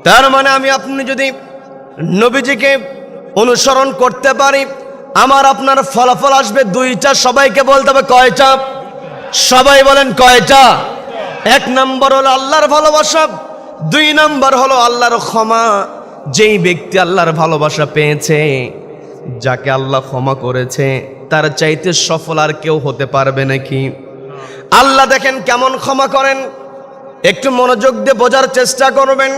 তার মানে আমি আপনি যদি নবীজিকে অনুসরণ করতে পারি, আমার আপনার ফলাফল আসবে দুইটা। সবাইকে বলতে হবে কয়টা? সবাই বলেন কয়টা? এক নম্বর হলো আল্লাহর ভালোবাসা, দুই নম্বর হলো আল্লাহর ক্ষমা। যেই ব্যক্তি আল্লাহর ভালোবাসা পেয়েছে, যাকে আল্লাহ ক্ষমা করেছে, তার চাইতে সফল আর কেউ হতে পারবে নাকি? আল্লাহ দেখেন কেমন ক্ষমা করেন, একটু মনোযোগ দিয়ে বোঝার চেষ্টা করবেন।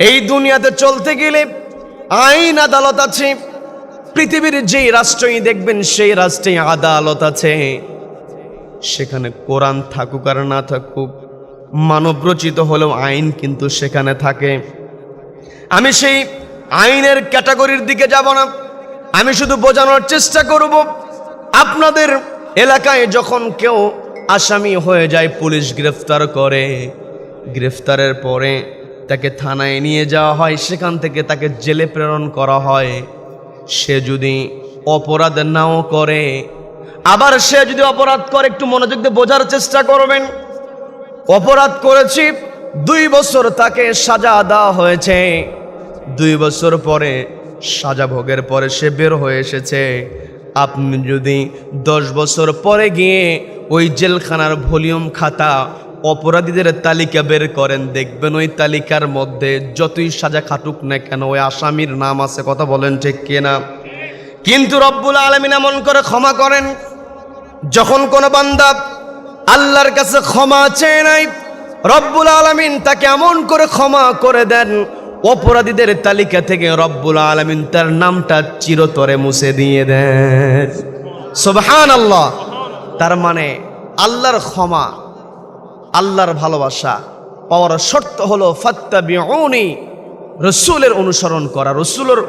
এই দুনিয়াতে চলতে গেলে আইন আদালত আছে। পৃথিবীর যেই রাষ্ট্রই দেখবেন সেই রাষ্ট্রে আদালত আছে। সেখানে কোরআন থাকুক আর না থাকুক, মানব রচিত হলেও আইন কিন্তু সেখানে থাকে। আমি সেই আইনের ক্যাটাগরির দিকে যাব না, আমি শুধু বোঝানোর চেষ্টা করব। আপনাদের এলাকায় যখন কেউ আসামি হয়ে যায়, পুলিশ গ্রেফতার করে, গ্রেফতারের পরে তাকে থানায় নিয়ে যাওয়া হয়, সেখান থেকে তাকে জেলে প্রেরণ করা হয়। সে যদি অপরাধ নাও করে, আবার সে যদি অপরাধ করে, একটু মনোযোগ দিয়ে বোঝার চেষ্টা করবেন। অপরাধ করেছি, 2 বছর তাকে সাজা দেওয়া হয়েছে, 2 বছর পরে সাজা ভোগের পরে সে বের হয়ে এসেছে। আপনি যদি 10 বছর পরে গিয়ে ওই জেলখানার ভলিউম খাতা অপরাধীদের তালিকা বের করেন, দেখবেন ওই তালিকার মধ্যে যতই সাজা খাটুক না কেন ওই আসামির নাম আছে। কথা বলেন ঠিক কিনা? কিন্তু রব্বুল আলামিন এমন করে ক্ষমা করেন, যখন কোন বান্দা আল্লাহর কাছে ক্ষমা চেয়ে নাই, রব্বুল আলামিন তাকে এমন করে ক্ষমা করে দেন, অপরাধীদের তালিকা থেকে রব্বুল আলামিন তার নামটা চিরতরে মুছে দিয়ে দেন। সুবহানাল্লাহ। তার মানে আল্লাহর ক্ষমা, আল্লাহর ভালোবাসা পাওয়ার শর্ত হলো ফাত্তাবিউনি, রাসূলের অনুসরণ করা। রাসূলের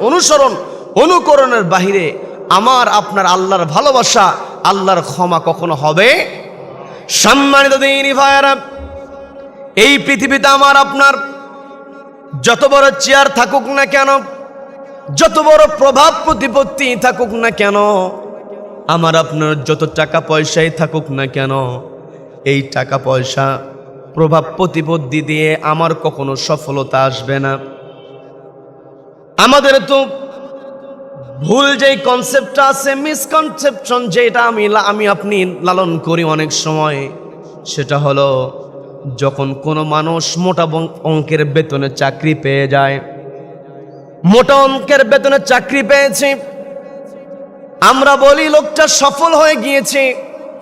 অনুকরণের বাহিরে আমার আপনার আল্লাহর ভালোবাসা, আল্লাহর ক্ষমা কখনো হবে? সম্মানিত দিনী ভাইয়েরা, এই পৃথিবীতে আমার আপনার যত বড় চেয়ার থাকুক না কেন, যত বড় প্রভাব প্রতিপত্তি থাকুক না কেন, আমার আপনার যত টাকা পয়সাই থাকুক না কেন, এই টাকা পয়সা প্রভাব প্রতিপত্তি দিয়ে আমার কখনো সফলতা আসবে না। আমাদের তো ভুল যেই কনসেপ্টটা আছে, মিসকনসেপশন, যেটা আমি আপনি লালন করি অনেক সময়, সেটা হলো যখন কোনো মানুষ মোটা অঙ্কের বেতনে চাকরি পেয়ে যায়, মোটা অঙ্কের বেতনে চাকরি পেয়েছে, আমরা বলি লোকটা সফল হয়ে গিয়েছে,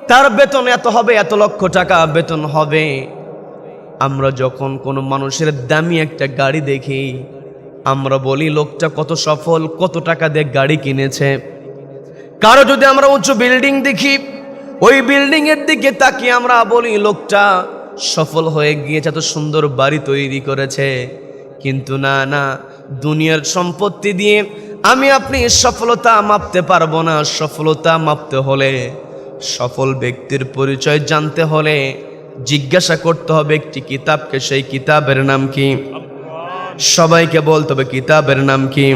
তার বেতন এত হবে, এত লক্ষ টাকা বেতন হবে। আমরা যখন কোনো মানুষের দামি একটা গাড়ি দেখি, আমরা বলি লোকটা কত সফল, কত টাকা দিয়ে গাড়ি কিনেছে। কারো যদি আমরা উঁচু বিল্ডিং দেখি, ওই বিল্ডিং এর দিকে তাকিয়ে আমরা বলি লোকটা সফল হয়ে গিয়েছে, এত সুন্দর বাড়ি তৈরি করেছে। কিন্তু না না, দুনিয়ার সম্পত্তি দিয়ে আমি আপনি সফলতা মাপতে পারবো না। সফলতা মাপতে হলে, সফল ব্যক্তির পরিচয় জানতে হলে জিজ্ঞাসা করতে হবে একটি কিতাবকে, সেই কিতাবের নাম কি? সবাইকে বলতে হবে কিতাবের নাম কি?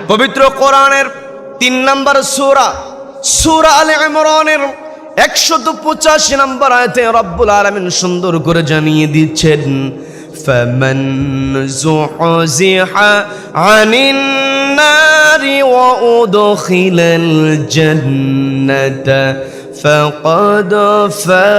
পবিত্র কোরআনের 3 নম্বর সূরা, সূরা আলে ইমরানের 185 নম্বর আয়াতে রব্বুল আলামিন সুন্দর করে জানিয়ে দিচ্ছেন, ফামান যুহজিহা আনিন নারি ওয়া উদখিলাল জান্নাতা ফাকাদ ফাজ।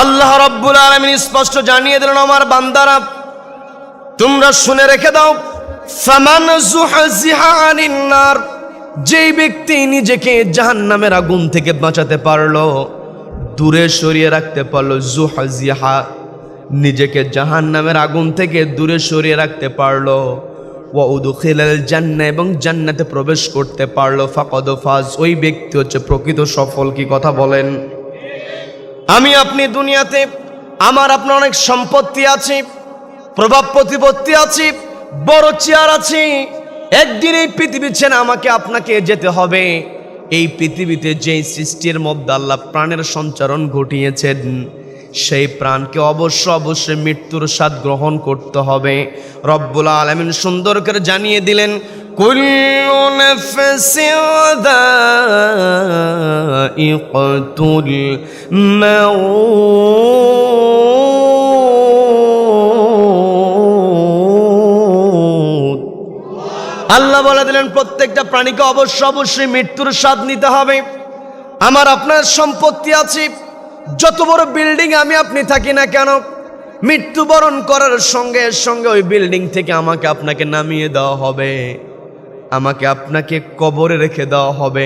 আল্লাহ রাব্বুল আলামিন স্পষ্ট জানিয়ে দিলেন, আমার বান্দারা তোমরা শুনে রেখে দাও, ফামান যুহজিহা আনিন নার, যেই ব্যক্তি নিজেকে জাহান্নামের আগুন থেকে বাঁচাতে পারলো, দূরে সরিয়ে রাখতে পারলো, যুহজিহা নিজেকে জাহান্নামের আগুন থেকে দূরে সরিয়ে রাখতে পারলো, ওয়া উদখিলাল জান্নাহ এবং জান্নাতে প্রবেশ করতে পারলো, ফাকাদ ফাজ, ওই ব্যক্তি হচ্ছে প্রকৃত সফল। কি কথা বলেন? আমি আপনি দুনিয়াতে আমার আপনার অনেক সম্পত্তি আছে, প্রভাব প্রতিপত্তি আছে, বড় চেয়ার আছে, একদিন এই পৃথিবী ছেড়ে আমাকে আপনাকে যেতে হবে। এই পৃথিবীতে যেই সৃষ্টির মধ্যে আল্লাহ প্রাণের সঞ্চারণ ঘটিয়েছেন, সেই প্রাণকে অবশ্যই মৃত্যুর স্বাদ গ্রহণ করতে হবে। রব্বুল আলামিন সুন্দর করে জানিয়ে দিলেন, কুল্লু নাফসিন যায়িকাতুল মাউত। আল্লাহ বলে দিলেন প্রত্যেকটা প্রাণীকে অবশ্যই মৃত্যুর স্বাদ নিতে হবে। আমার আপনার সম্পত্তি আছে, যত বড় বিল্ডিং আমি আপনি থাকি না কেন, মৃত্যুবরণ করার সঙ্গে সঙ্গে ওই বিল্ডিং থেকে আমাকে আপনাকে নামিয়ে দেওয়া হবে, আমাকে আপনাকে কবরে রেখে দেওয়া হবে।